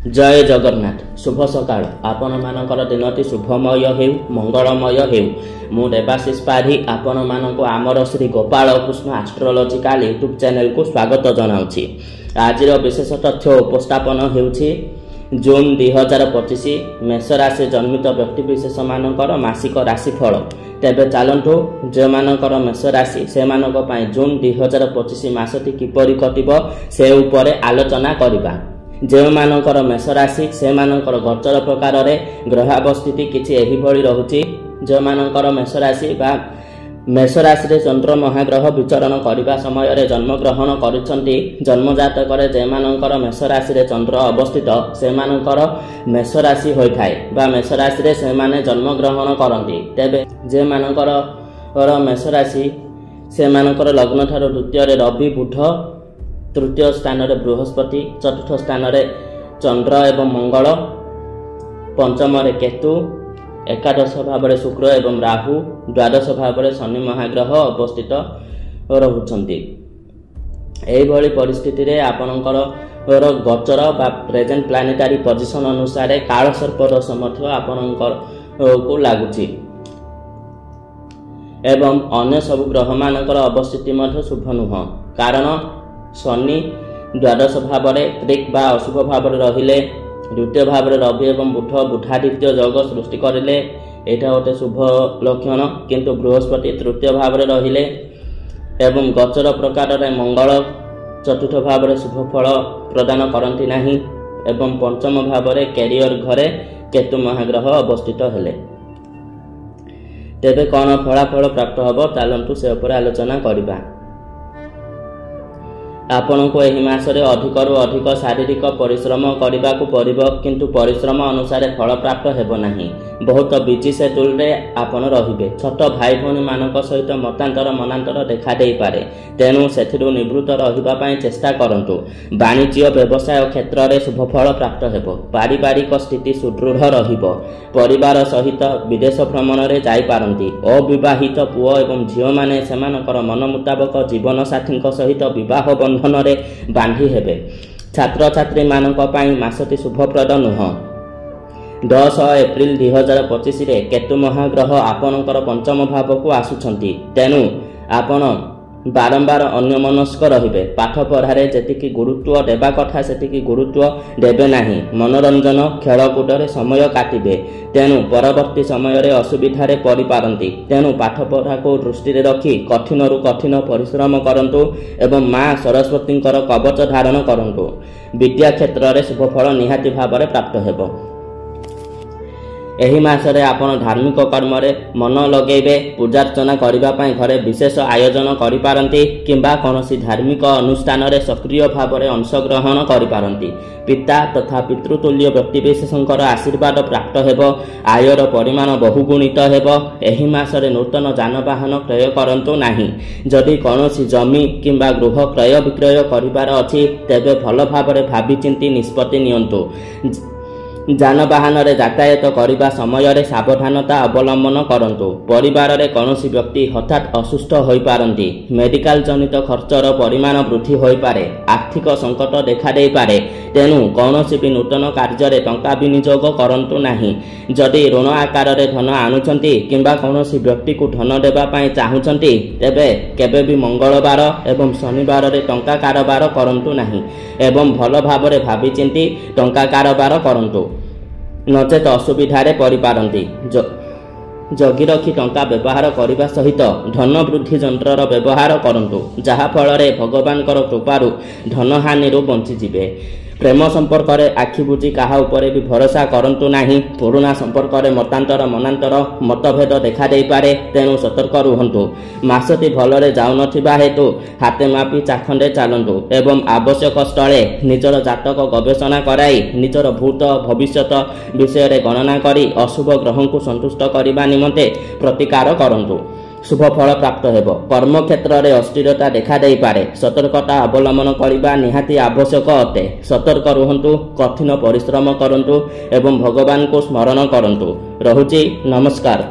जय जगन्नाथ शुभ सकाळ आपण मानकर दिनटी शुभमय हेउ मंगलमय हेउ मु देवाशीष पारी आपण मानको आमर Shri Gopal Krishna astrological YouTube channel को स्वागत जनाउछि। आज विशेष तथ्य उपस्थापन हेउछि जून 2025 मेष राशि जन्मित व्यक्ति विशेष मानकर मासिक राशिफल। तेबे चलतु जो मानकर मेष राशि से मानक पई जून 2025 मासटी किपरि कटिबो से उपरे आलोचना करिबा। जो मानकर मेष राशि से मानकर गोचर प्रकार रे ग्रहावस्थिति किछि एही भଳି रहुछि। जो मानकर मेष राशि बा मेष राशि रे चंद्र महाग्रह विचरण करबा समय रे जन्म ग्रहण करिसंती जन्म जातक रे जे मानकर मेष राशि रे चंद्र अवस्थित से मानकर मेष राशि होय थाए बा मेष राशि रे से माने जन्म ग्रहण करंती। तेबे जे मानकर मेष राशि से मानकर लग्न ठारो द्वितीय रे रवि बुध, तृतीय स्थान रे बृहस्पति, चतुर्थ स्थान रे चंद्र एवं मंगल, पंचम रे केतु, एकादश भाव रे शुक्र एवं राहु, द्वादश भाव रे शनि महाग्रह अवस्थित रहुछंती। एही भली परिस्थिति रे आपनकर गोचर बा प्रेजेंट प्लानेटरी पोजिशन अनुसार काल सर्प दोष मध्य आपनकर को लागुची एवं अन्य सब ग्रह मानकर अवस्थिति मध्य शुभ नुह। कारण शनि द्वादश भाव में त्रिक बा अशुभ भाव में रहिले, द्वितीय भाव में रवि एवं बुध बुधादित्य योग सृष्टि करें यहाँ गोटे शुभ लक्षण। किंतु बृहस्पति तृतीय भाव में रहिले एवं गोचर प्रकार में मंगल चतुर्थ भाव में शुभ फल प्रदान करती नहीं एवं पंचम भाव में कैरियर घरे केतु महाग्रह अवस्थित हेले। तेबे कौन फलाफल प्राप्त हम चलतु से उपर आलोचना करबा। आपण को एही मासरे अधिकरु अधिक शारीरिक परिश्रम करने को पड़िबो, किंतु परिश्रम अनुसार फल प्राप्त हेबो नाही। बहुत बिजी शेड्यूल रे आपण रहिबे। छोट भाई भौणी मानक सहित मतांतर मनांतर देखा देई पारे, तेणु सेथिरु निवृत्त रहिबा पई चेष्टा करंतु। वाणिज्य व्यवसाय क्षेत्र रे शुभ फल प्राप्त हेबो। पारिवारिक स्थिति सुदृढ़ रहिबो। परिवार सहित विदेश भ्रमण रे जाई पारंती। अविवाहित पुओ एवं झियो माने सेमानकर मन मुताबक जीवन साथी सहित विवाह बंधन रे बांधी हेबे। छात्र छात्री मानक पई मासटी शुभप्रद नुह। 10 एप्रिल 2025 रे केतु महाग्रह आपणकर पंचम भाव को आसुछंती। तेणु आपण बारंबार अन्यमनस्क रहिबे। पाठ पढ़ारे जेतिकी गुरुत्व देबा कथा सेतिकी गुरुत्व देबे नाही। मनोरंजन खेलकूद रे समय काटिबे। तेणु परवर्ती समय रे असुविधा रे पड़ी पारंती। तेणु पाठ पढ़ा को दृष्टि रे रखी कठिन रु कठिन परिश्रम करंतु एवं मां सरस्वतींकर कवच धारण करंतु। विद्या क्षेत्र रे शुभ फल निहाती भाव रे प्राप्त हेबो। एही मासरे आपण धार्मिक कर्म रे मन लगेबे। पूजार्चना करिबा पई घरे विशेष आयोजन करि पारंती किंबा कोनोसी धार्मिक अनुष्ठान रे सक्रिय भाव रे अंशग्रहण करि पारंती। पिता तथा पितृतुल्य व्यक्ति विशेषकर आशीर्वाद प्राप्त हेबो। आयर परिमाण बहुगुणित हेबो। एही मासरे नूतन जानवाहन क्रय करंतु नाही। जदि कोनोसी जमी किंबा गृह क्रय विक्रय करिबार अछि तेबे भल भाव रे भाबी चिंती निष्पत्ति नियंतु। जानवाहन रे यातायात करिबा समय रे सावधानता अवलंबन करंतु। परिवार रे कोनोसी व्यक्ति हठात असुस्थ होई पारंती। मेडिकल जनित खर्चर परिमाण वृद्धि होई पारे। आर्थिक संकट देखा देई पारे। तेणु कोनोसी भी नूतन कार्य रे टंका विनियोग करंतु नाही। जदि ऋण आकार रे धन आनुचंती किंबा कोनोसी व्यक्ति को धन देबा पई चाहुचंती तेबे केबे भी मंगलवार एवं शनिवार रे टंका कारोबार करंतु नाही एवं भल भाव रे भाबी चिंती टंका कारोबार करंतु, नचेत असुविधा रे पड़ी पारंती। जगी रखी टंका व्यवहार करने सहित धन वृद्धि यंत्र व्यवहार करंतु, जहा फल रे भगवानकर कृपारु धन हानि बंची जिवे। प्रेम संपर्क रे आखि बुझी काहा उपरे भी भरोसा करंतु नाही। पुराना संपर्क रे मतांतर मनांतर मतभेद देखा देई पारे। तेणु सतर्क रुहंतु। मासटी भलरे जाउ नथिबा हेतु हाते मापी चाखंडे चालंतु एवं आवश्यक स्थले निजर जातक गवेषणा कराई निजर भूत भविष्यत विषय रे गणना करी अशुभ ग्रह को संतुष्ट करबा निमंते प्रतिकार करंतु। शुभ फल प्राप्त हेबो। कर्म क्षेत्र रे अस्थिरता देखा देई पारे। सतर्कता अवलंबन करिबा निहाती आवश्यक अटे। सतर्क रुहंतु, कठिन परिश्रम करंतु एवं भगवान को स्मरण करंतु। रहुची नमस्कार।